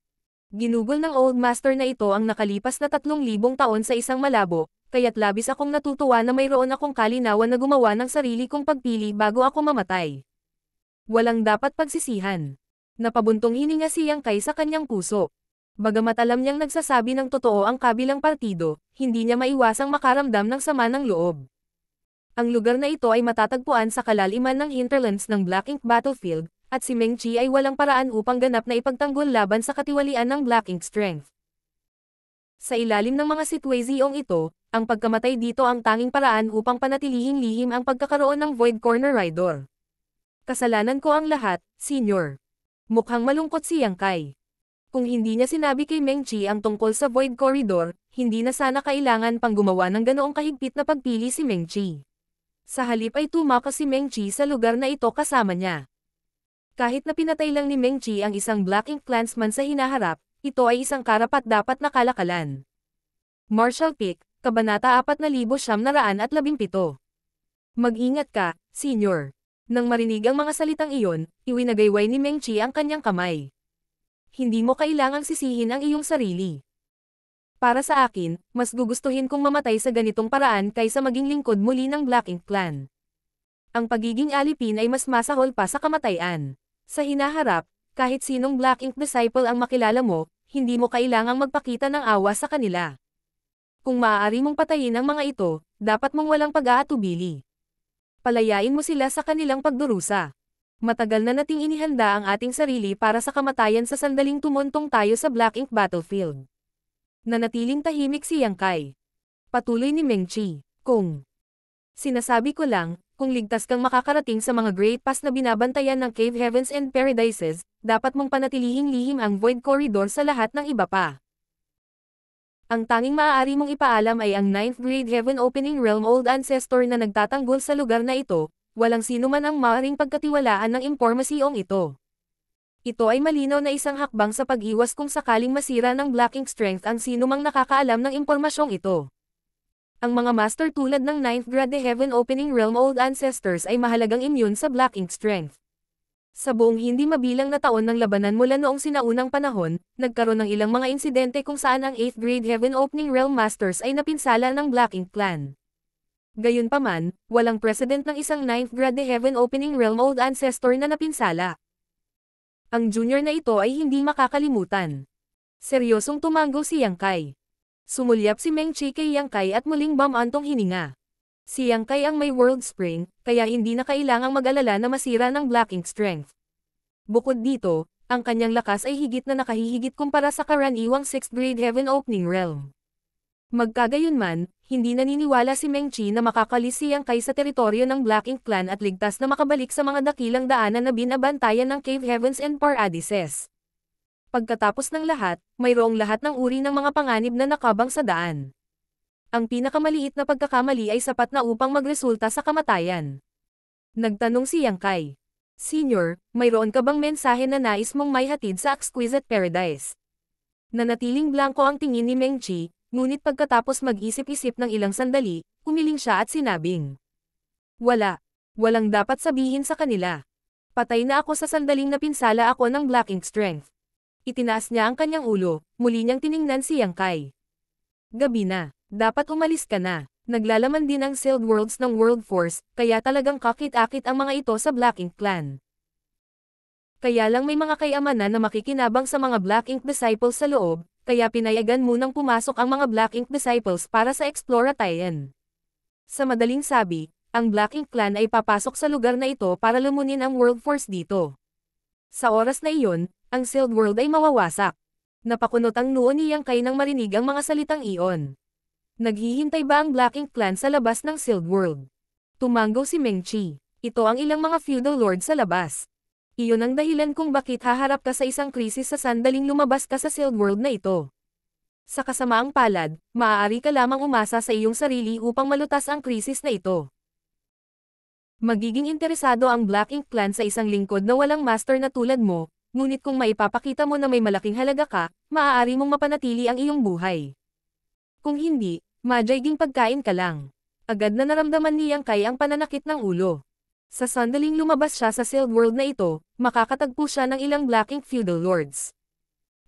Ginugol ng Old Master na ito ang nakalipas na 3,000 taon sa isang malabo, kaya't labis akong natutuwa na mayroon akong kalinawan na gumawa ng sarili kong pagpili bago ako mamatay. Walang dapat pagsisihan. Napabuntong hininga si Yang Kai sa kanyang puso. Bagamat alam niyang nagsasabi ng totoo ang kabilang partido, hindi niya maiwasang makaramdam ng sama ng loob. Ang lugar na ito ay matatagpuan sa kalaliman ng hinterlands ng Black Ink Battlefield, at si Meng Qi ay walang paraan upang ganap na ipagtanggol laban sa katiwalian ng Black Ink Strength. Sa ilalim ng mga sitwasyong ito, ang pagkamatay dito ang tanging paraan upang panatilihing lihim ang pagkakaroon ng Void Corner Rider. Kasalanan ko ang lahat, Senior. Mukhang malungkot si Yang Kai. Kung hindi niya sinabi kay Meng Qi ang tungkol sa Void Corridor, hindi na sana kailangan pang gumawa ng ganoong kahigpit na pagpili si Meng Qi. Sa halip ay tumakas si Meng Qi sa lugar na ito kasama niya. Kahit na pinatay lang ni Meng Qi ang isang Black Ink Clansman sa hinaharap, ito ay isang karapat-dapat na kalakalan. Marshall Peak, Kabanata 4917. Mag-ingat ka, Senior. Nang marinig ang mga salitang iyon, iwinagayway ni Meng Qi ang kanyang kamay. Hindi mo kailangang sisihin ang iyong sarili. Para sa akin, mas gugustuhin kong mamatay sa ganitong paraan kaysa maging lingkod muli ng Black Ink Clan. Ang pagiging alipin ay mas masahol pa sa kamatayan. Sa hinaharap, kahit sinong Black Ink disciple ang makilala mo, hindi mo kailangang magpakita ng awa sa kanila. Kung maaari mong patayin ang mga ito, dapat mong walang pag-aatubili. Palayain mo sila sa kanilang pagdurusa. Matagal na nating inihanda ang ating sarili para sa kamatayan sa sandaling tumuntong tayo sa Black Ink Battlefield. Nanatiling tahimik si Yang Kai. Patuloy ni Meng Qi, "Kung sinasabi ko lang, kung ligtas kang makakarating sa mga Great Pass na binabantayan ng Cave Heavens and Paradises, dapat mong panatilihing lihim ang Void Corridor sa lahat ng iba pa. Ang tanging maaari mong ipaalam ay ang 9th Grade Heaven Opening Realm Old Ancestor na nagtatanggol sa lugar na ito, walang sino man ang maaaring pagkatiwalaan ng impormasyong ito. Ito ay malinaw na isang hakbang sa pag-iwas kung sakaling masira ng Black Ink Strength ang sino mang nakakaalam ng impormasyong ito. Ang mga master tulad ng 9th Grade Heaven Opening Realm Old Ancestors ay mahalagang immune sa Black Ink Strength. Sa buong hindi mabilang na taon ng labanan mula noong sinaunang panahon, nagkaroon ng ilang mga insidente kung saan ang 8th Grade Heaven Opening Realm Masters ay napinsala ng Black Ink Clan. Gayunpaman, walang precedent ng isang 9th Grade Heaven Opening Realm Old Ancestor na napinsala. Ang junior na ito ay hindi makakalimutan. Seryosong tumango si Yang Kai. Sumulyap si Meng Qi kay Yang Kai at muling bumantong hininga. Si Yang Kai ang may World Spring, kaya hindi na kailangang mag-alala na masira ng Black Ink Strength. Bukod dito, ang kanyang lakas ay higit na nakahihigit kumpara sa karaniwang 6th Grade Heaven Opening Realm. Magkagayunman, hindi naniniwala si Meng Qi na makakalis si Yang Kai sa teritoryo ng Black Ink Clan at ligtas na makabalik sa mga dakilang daanan na binabantayan ng Cave Heavens and Paradises. Pagkatapos ng lahat, mayroong lahat ng uri ng mga panganib na nakabang sa daan. Ang pinakamaliit na pagkakamali ay sapat na upang magresulta sa kamatayan. Nagtanong si Yang Kai. "Senior, mayroon ka bang mensahe na nais mong maihatid sa Exquisite Paradise?" Nanatiling blanko ang tingin ni Meng Qi, ngunit pagkatapos mag-isip-isip ng ilang sandali, humiling siya at sinabing, "Wala. Walang dapat sabihin sa kanila. Patay na ako sa sandaling napinsala ako ng Black Ink Strength." Itinaas niya ang kanyang ulo, muli niyang tiningnan si Yang Kai. "Gabi na. Dapat umalis ka na. Naglalaman din ang Sealed Worlds ng World Force, kaya talagang kakit-akit ang mga ito sa Black Ink Clan. Kaya lang may mga kayamanan na makikinabang sa mga Black Ink Disciples sa loob, kaya pinayagan munang pumasok ang mga Black Ink Disciples para sa Exploration. Sa madaling sabi, ang Black Ink Clan ay papasok sa lugar na ito para lumunin ang World Force dito. Sa oras na iyon, ang Sealed World ay mawawasak. Napakunot ang noo ni Yang Kai nang marinig ang mga salitang iyon. Naghihintay ba ang Black Ink Clan sa labas ng Sealed World? Tumanggaw si Meng Qi. Ito ang ilang mga feudal lord sa labas. Iyon ang dahilan kung bakit haharap ka sa isang krisis sa sandaling lumabas ka sa Sealed World na ito. Sa kasamaang palad, maaari ka lamang umasa sa iyong sarili upang malutas ang krisis na ito. Magiging interesado ang Black Ink Clan sa isang lingkod na walang master na tulad mo, ngunit kung maipapakita mo na may malaking halaga ka, maaari mong mapanatili ang iyong buhay. Kung hindi, madyaging pagkain ka lang. Agad na naramdaman ni Yang Kai ang pananakit ng ulo. Sa sandaling lumabas siya sa Sealed World na ito, makakatagpo siya ng ilang Black Ink feudal lords.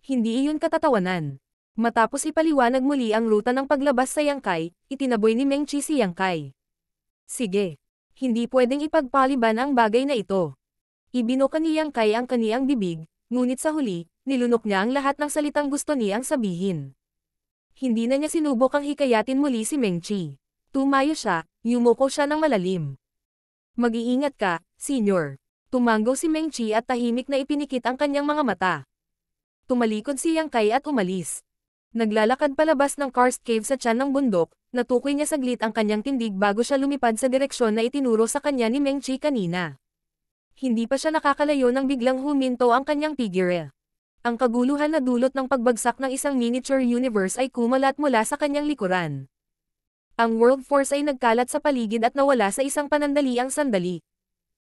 Hindi iyon katatawanan. Matapos ipaliwanag muli ang ruta ng paglabas sa Yang Kai, itinaboy ni Meng Qi si Yang Kai. Sige. Hindi pwedeng ipagpaliban ang bagay na ito. Ibinuka ni Yang Kai ang kaniyang bibig, ngunit sa huli, nilunok niya ang lahat ng salitang gusto niyang sabihin. Hindi na niya sinubok ang hikayatin muli si Meng Qi. Tumayo siya, yumuko siya ng malalim. Mag-iingat ka, senyor. Tumanggaw si Meng Qi at tahimik na ipinikit ang kanyang mga mata. Tumalikod si Yang Kai at umalis. Naglalakad palabas ng karst cave sa tiyan ng bundok, natukoy niya saglit ang kanyang tindig bago siya lumipad sa direksyon na itinuro sa kanya ni Meng Qi kanina. Hindi pa siya nakakalayo nang biglang huminto ang kanyang figure. Ang kaguluhan na dulot ng pagbagsak ng isang miniature universe ay kumalat mula sa kanyang likuran. Ang world force ay nagkalat sa paligid at nawala sa isang panandaliang sandali.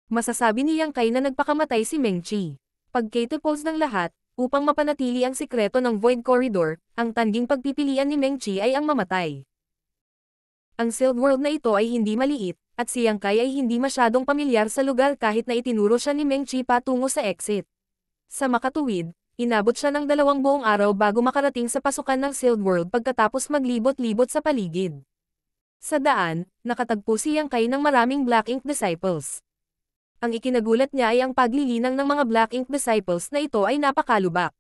Masasabi ni Yang Kai na nagpakamatay si Meng Qi. Pagkatapos ng lahat, upang mapanatili ang sikreto ng Void Corridor, ang tanging pagpipilian ni Meng Qi ay ang mamatay. Ang Sealed World na ito ay hindi maliit, at si Yang Kai ay hindi masyadong pamilyar sa lugar kahit na itinuro siya ni Meng Qi patungo sa exit. Sa makatuwid, inabot siya ng 2 buong araw bago makarating sa pasukan ng Sealed World pagkatapos maglibot-libot sa paligid. Sa daan, nakatagpo si Yang Kai ng maraming Black Ink disciples. Ang ikinagulat niya ay ang paglilinang ng mga Black Ink disciples na ito ay napakalubak.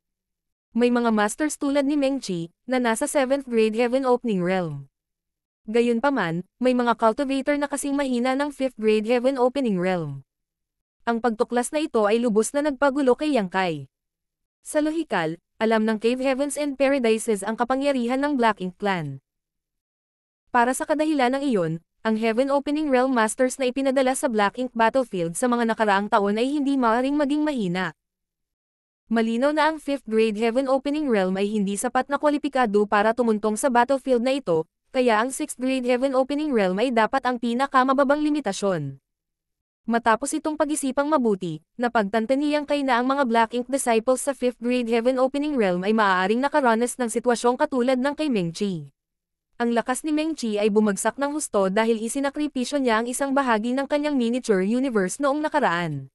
May mga masters tulad ni Meng Qi, na nasa 7th grade Heaven Opening Realm. Gayunpaman, may mga cultivator na kasing mahina ng 5th grade Heaven Opening Realm. Ang pagtuklas na ito ay lubos na nagpagulo kay Yang Kai. Sa lohikal, alam ng Cave Heavens and Paradises ang kapangyarihan ng Black Ink Clan. Para sa kadahilan ng iyon, ang Heaven Opening Realm Masters na ipinadala sa Black Ink Battlefield sa mga nakaraang taon ay hindi maaaring maging mahina. Malinaw na ang 5th grade Heaven Opening Realm ay hindi sapat na kwalipikado para tumuntong sa battlefield na ito, kaya ang 6th grade Heaven Opening Realm ay dapat ang pinakamababang limitasyon. Matapos itong pag-isipang mabuti, napagtanto ni Yang Kai na ang mga Black Ink disciples sa 5th grade Heaven Opening Realm ay maaaring nakaranas ng sitwasyong katulad ng kay Meng Qi. Ang lakas ni Meng Qi ay bumagsak ng husto dahil isinakripisyo niya ang isang bahagi ng kanyang miniature universe noong nakaraan.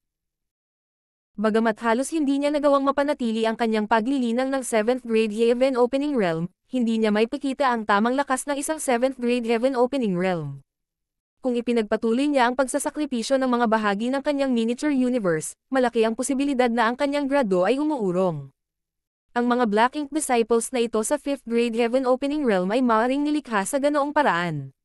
Bagamat halos hindi niya nagawang mapanatili ang kanyang paglilinang ng 7th grade Heaven Opening Realm, hindi niya may pakita ang tamang lakas ng isang 7th grade Heaven Opening Realm. Kung ipinagpatuloy niya ang pagsasakripisyo ng mga bahagi ng kanyang miniature universe, malaki ang posibilidad na ang kanyang grado ay umuurong. Ang mga Black Ink disciples na ito sa 5th grade Heaven Opening Realm ay maaaring nilikha sa ganoong paraan.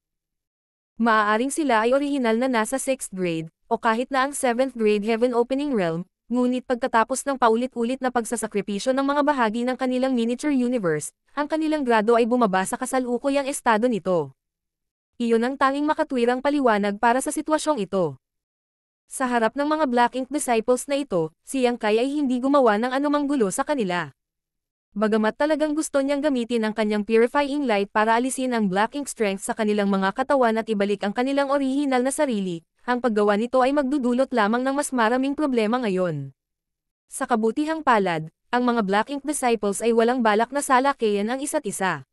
Maaaring sila ay orihinal na nasa 6th grade, o kahit na ang 7th grade Heaven Opening Realm, ngunit pagkatapos ng paulit-ulit na pagsasakripisyo ng mga bahagi ng kanilang miniature universe, ang kanilang grado ay bumaba sa kasalukuyang estado nito. Iyon ang tanging makatwirang paliwanag para sa sitwasyong ito. Sa harap ng mga Black Ink disciples na ito, si Yang Kai ay hindi gumawa ng anumang gulo sa kanila. Bagamat talagang gusto niyang gamitin ang kanyang purifying light para alisin ang Black Ink strength sa kanilang mga katawan at ibalik ang kanilang orihinal na sarili, ang paggawa nito ay magdudulot lamang ng mas maraming problema ngayon. Sa kabutihang palad, ang mga Black Ink disciples ay walang balak na salakayin ang isa't isa.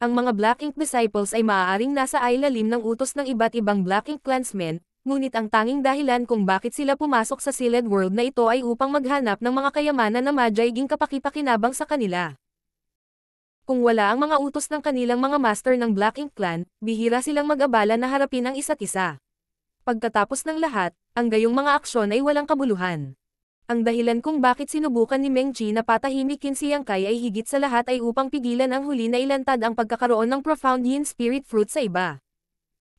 Ang mga Black Ink disciples ay maaaring nasa ilalim ng utos ng iba't ibang Black Ink clansmen, ngunit ang tanging dahilan kung bakit sila pumasok sa Sealed World na ito ay upang maghanap ng mga kayamanan na madyaging kapakipakinabang sa kanila. Kung wala ang mga utos ng kanilang mga master ng Black Ink Clan, bihira silang mag-abala na harapin ang isa't isa. Pagkatapos ng lahat, ang gayong mga aksyon ay walang kabuluhan. Ang dahilan kung bakit sinubukan ni Meng Qi na patahimikin si Yang Kai ay higit sa lahat ay upang pigilan ang huli na ilantad ang pagkakaroon ng Profound Yin Spirit Fruit sa iba.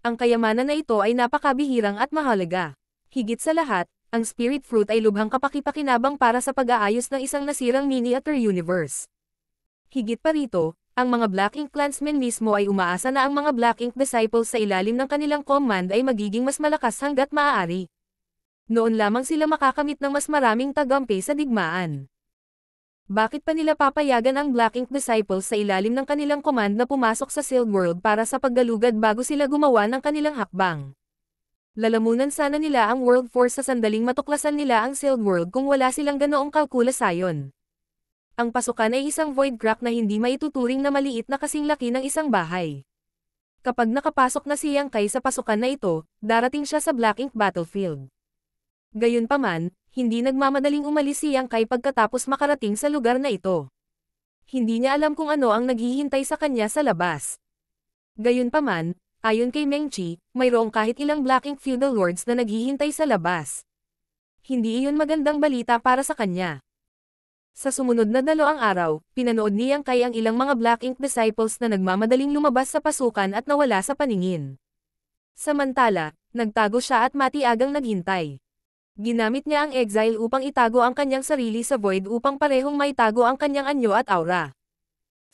Ang kayamanan na ito ay napakabihirang at mahalaga. Higit sa lahat, Ang Spirit Fruit ay lubhang kapaki-pakinabang para sa pag-aayos ng isang nasirang miniature universe. Higit pa rito, ang mga Black Ink Clansmen mismo ay umaasa na ang mga Black Ink Disciples sa ilalim ng kanilang command ay magiging mas malakas hanggat maaari. Noon lamang sila makakamit ng mas maraming tagumpay sa digmaan. Bakit pa nila papayagan ang Black Ink Disciples sa ilalim ng kanilang command na pumasok sa Sealed World para sa paggalugad bago sila gumawa ng kanilang hakbang? Lalamunan sana nila ang World Force sa sandaling matuklasan nila ang Sealed World kung wala silang ganoong kalkulasayon. Ang pasukan ay isang void crack na hindi maituturing na maliit na kasing laki ng isang bahay. Kapag nakapasok na si Yang Kai sa pasukan na ito, darating siya sa Black Ink Battlefield. Gayunpaman, hindi nagmamadaling umalis si Yang Kai pagkatapos makarating sa lugar na ito. Hindi niya alam kung ano ang naghihintay sa kanya sa labas. Gayunpaman, ayon kay Meng Qi, mayroong kahit ilang Black Ink Feudal Lords na naghihintay sa labas. Hindi iyon magandang balita para sa kanya. Sa sumunod na 2 araw, pinanood ni Yang Kai ang ilang mga Black Ink Disciples na nagmamadaling lumabas sa pasukan at nawala sa paningin. Samantala, nagtago siya at matiagang naghintay. Ginamit niya ang exile upang itago ang kanyang sarili sa void upang parehong maitago ang kanyang anyo at aura.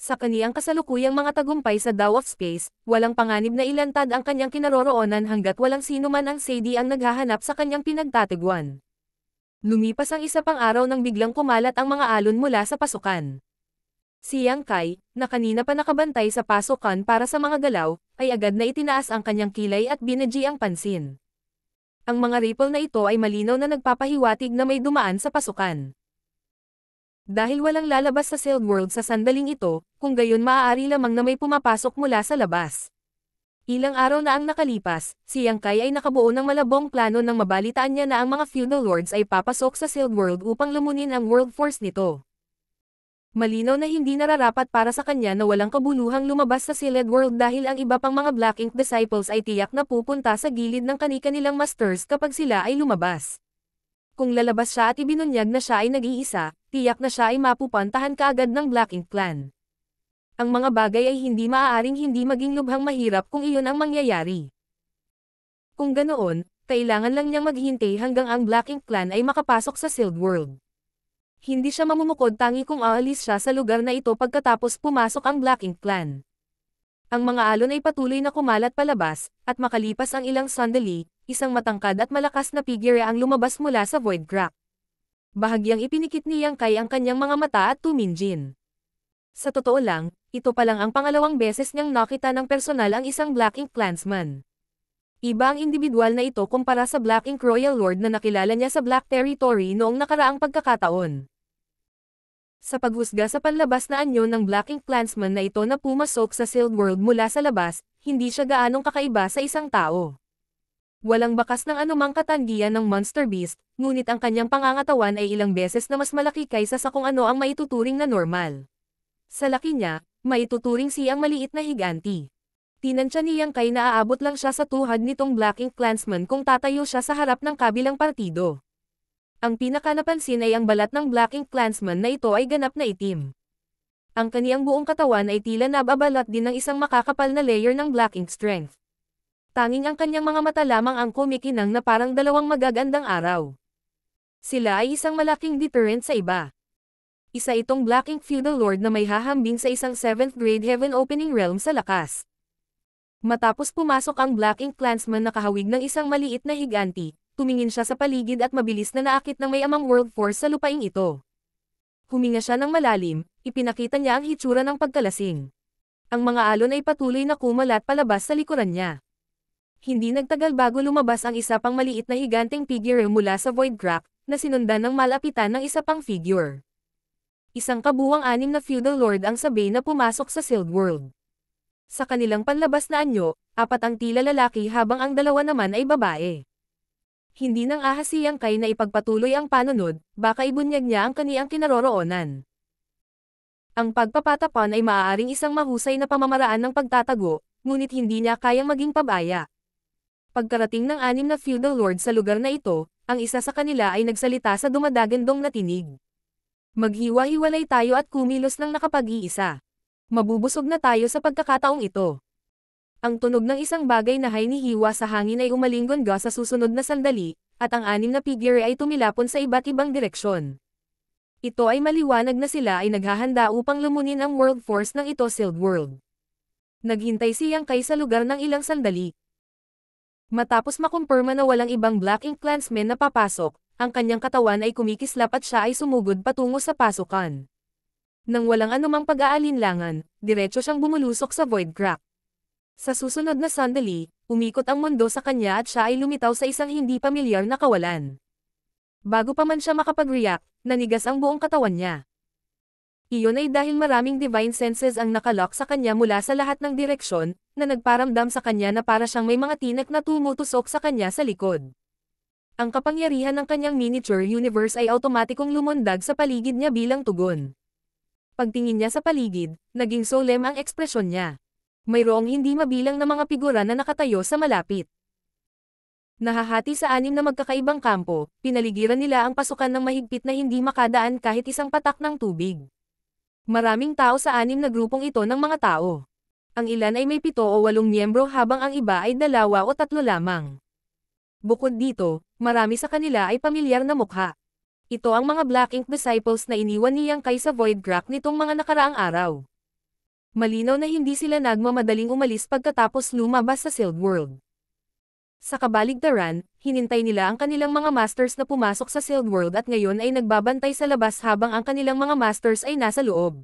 Sa kaniyang kasalukuyang mga tagumpay sa Dao of Space, walang panganib na ilantad ang kanyang kinaroroonan hanggat walang sino man ang Sadie ang naghahanap sa kanyang pinagtatagwan. Lumipas ang isa pang araw nang biglang kumalat ang mga alon mula sa pasukan. Si Yang Kai, na kanina pa nakabantay sa pasukan para sa mga galaw, ay agad na itinaas ang kanyang kilay at binadyi ang pansin. Ang mga ripple na ito ay malinaw na nagpapahiwatig na may dumaan sa pasukan. Dahil walang lalabas sa Sealed World sa sandaling ito, kung gayon maaari lamang na may pumapasok mula sa labas. Ilang araw na ang nakalipas, si Yang Kai ay nakabuo ng malabong plano nang mabalitaan niya na ang mga Feudal Lords ay papasok sa Sealed World upang lamunin ang World Force nito. Malinaw na hindi nararapat para sa kanya na walang kabuluhang lumabas sa Sealed World dahil ang iba pang mga Black Ink Disciples ay tiyak na pupunta sa gilid ng kani-kanilang masters kapag sila ay lumabas. Kung lalabas siya at ibinunyag na siya ay nag-iisa, tiyak na siya ay mapupuntahan kaagad ng Black Ink Clan. Ang mga bagay ay hindi maaaring hindi maging lubhang mahirap kung iyon ang mangyayari. Kung ganoon, kailangan lang niyang maghintay hanggang ang Black Ink Clan ay makapasok sa Sealed World. Hindi siya mamumukod tangi kung aalis siya sa lugar na ito pagkatapos pumasok ang Black Ink Clan. Ang mga alon ay patuloy na kumalat palabas, at makalipas ang ilang sandali, isang matangkad at malakas na figure ang lumabas mula sa void crack. Bahagyang ipinikit ni Yang Kai ang kanyang mga mata at tuminjin. Sa totoo lang, ito pa lang ang pangalawang beses niyang nakita ng personal ang isang Black Ink Clansman. Iba ang individual na ito kumpara sa Black Ink Royal Lord na nakilala niya sa Black Territory noong nakaraang pagkakataon. Sa paghusga sa panlabas na anyo ng Black Ink Clansman na ito na pumasok sa Sealed World mula sa labas, hindi siya gaanong kakaiba sa isang tao. Walang bakas ng anumang katanggihan ng Monster Beast, ngunit ang kanyang pangangatawan ay ilang beses na mas malaki kaysa sa kung ano ang maituturing na normal. Sa laki niya, maituturing siyang maliit na higanti. Tinansya ni Yang Kai na aabot lang siya sa tuhod nitong Black Ink Clansman kung tatayo siya sa harap ng kabilang partido. Ang pinakanapansin ay ang balat ng Black Ink Clansman na ito ay ganap na itim. Ang kaniyang buong katawan ay tila nababalot din ng isang makakapal na layer ng Black Ink Strength. Tanging ang kanyang mga mata lamang ang kumikinang na parang dalawang magagandang araw. Sila ay isang malaking deterrent sa iba. Isa itong Black Ink Feudal Lord na may hahambing sa isang 7th grade Heaven Opening Realm sa lakas. Matapos pumasok ang Black Ink Clansman na kahawig ng isang maliit na higanti, tumingin siya sa paligid at mabilis na naakit ng may amang World Force sa lupaing ito. Huminga siya ng malalim, ipinakita niya ang hitsura ng pagkalasing. Ang mga alon ay patuloy na kumalat palabas sa likuran niya. Hindi nagtagal bago lumabas ang isa pang maliit na higanteng figure mula sa void crack, na sinundan ng malapitan ng isa pang figure. Isang kabuwang 6 na Feudal Lord ang sabay na pumasok sa Sealed World. Sa kanilang panlabas na anyo, 4 ang tila lalaki habang ang 2 naman ay babae. Hindi nang ahas si Yang Kai na ipagpatuloy ang panunod, baka ibunyag niya ang kaniyang kinaroroonan. Ang pagpapatapan ay maaaring isang mahusay na pamamaraan ng pagtatago, ngunit hindi niya kayang maging pabaya. Pagkarating ng 6 na Feudal Lord sa lugar na ito, ang isa sa kanila ay nagsalita sa dumadagandong na tinig. Maghiwa-hiwalay tayo at kumilos ng nakapag-iisa. Mabubusog na tayo sa pagkakataong ito. Ang tunog ng isang bagay na hinihiwa sa hangin ay umalinggon sa susunod na sandali, at ang 6 na figure ay tumilapon sa iba't ibang direksyon. Ito ay maliwanag na sila ay naghahanda upang lumunin ang world force ng ito Sealed World. Naghintay si Yang Kai sa lugar ng ilang sandali. Matapos makumpirma na walang ibang Black Ink Clansmen na papasok, ang kanyang katawan ay kumikislap at siya ay sumugod patungo sa pasukan. Nang walang anumang pag-aalinlangan, diretso siyang bumulusok sa void crack. Sa susunod na sandali, umikot ang mundo sa kanya at siya ay lumitaw sa isang hindi pamilyar na kawalan. Bago pa man siya makapag-react, nanigas ang buong katawan niya. Iyon ay dahil maraming divine senses ang nakalock sa kanya mula sa lahat ng direksyon, na nagparamdam sa kanya na para siyang may mga tinek na tumutusok sa kanya sa likod. Ang kapangyarihan ng kanyang miniature universe ay automatikong lumundag sa paligid niya bilang tugon. Pagtingin niya sa paligid, naging solemn ang ekspresyon niya. Mayroong hindi mabilang na mga figura na nakatayo sa malapit. Nahahati sa 6 na magkakaibang kampo, pinaligiran nila ang pasukan ng mahigpit na hindi makadaan kahit isang patak ng tubig. Maraming tao sa 6 na grupong ito ng mga tao. Ang ilan ay may 7 o 8 miyembro habang ang iba ay 2 o 3 lamang. Bukod dito, marami sa kanila ay pamilyar na mukha. Ito ang mga Black Ink Disciples na iniwan ni Yang Kai sa Void Crack nitong mga nakaraang araw. Malinaw na hindi sila nagmamadaling umalis pagkatapos lumabas sa Sealed World. Sa kabaligtaran, hinintay nila ang kanilang mga masters na pumasok sa Sealed World at ngayon ay nagbabantay sa labas habang ang kanilang mga masters ay nasa loob.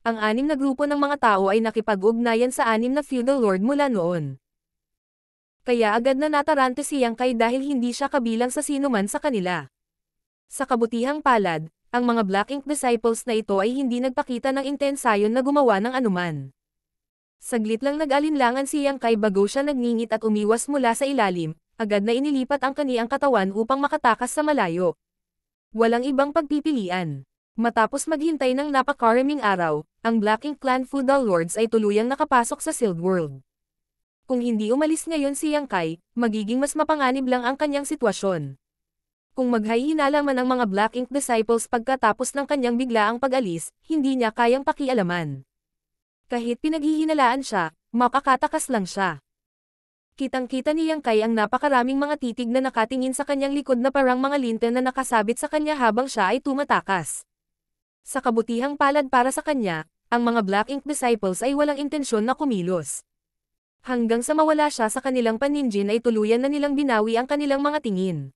Ang 6 na grupo ng mga tao ay nakipag-ugnayan sa 6 na feudal lord mula noon. Kaya agad na natarante si Yang Kai dahil hindi siya kabilang sa sinuman sa kanila. Sa kabutihang palad, ang mga Black Ink Disciples na ito ay hindi nagpakita ng intensayon na gumawa ng anuman. Saglit lang nag-alinlangan si Yang Kai bago siya nagngingit at umiwas mula sa ilalim, agad na inilipat ang kaniyang katawan upang makatakas sa malayo. Walang ibang pagpipilian. Matapos maghintay ng napakaraming araw, ang Black Ink Clan Feudal Lords ay tuluyang nakapasok sa Sealed World. Kung hindi umalis ngayon si Yang Kai, magiging mas mapanganib lang ang kanyang sitwasyon. Kung maghahinala man ang mga Black Ink Disciples pagkatapos ng kanyang biglaang pag-alis, hindi niya kayang pakialaman. Kahit pinaghihinalaan siya, makakatakas lang siya. Kitang-kita ni Yang Kai ang napakaraming mga titig na nakatingin sa kanyang likod na parang mga linten na nakasabit sa kanya habang siya ay tumatakas. Sa kabutihang palad para sa kanya, ang mga Black Ink Disciples ay walang intensyon na kumilos. Hanggang sa mawala siya sa kanilang paninjin ay tuluyan na nilang binawi ang kanilang mga tingin.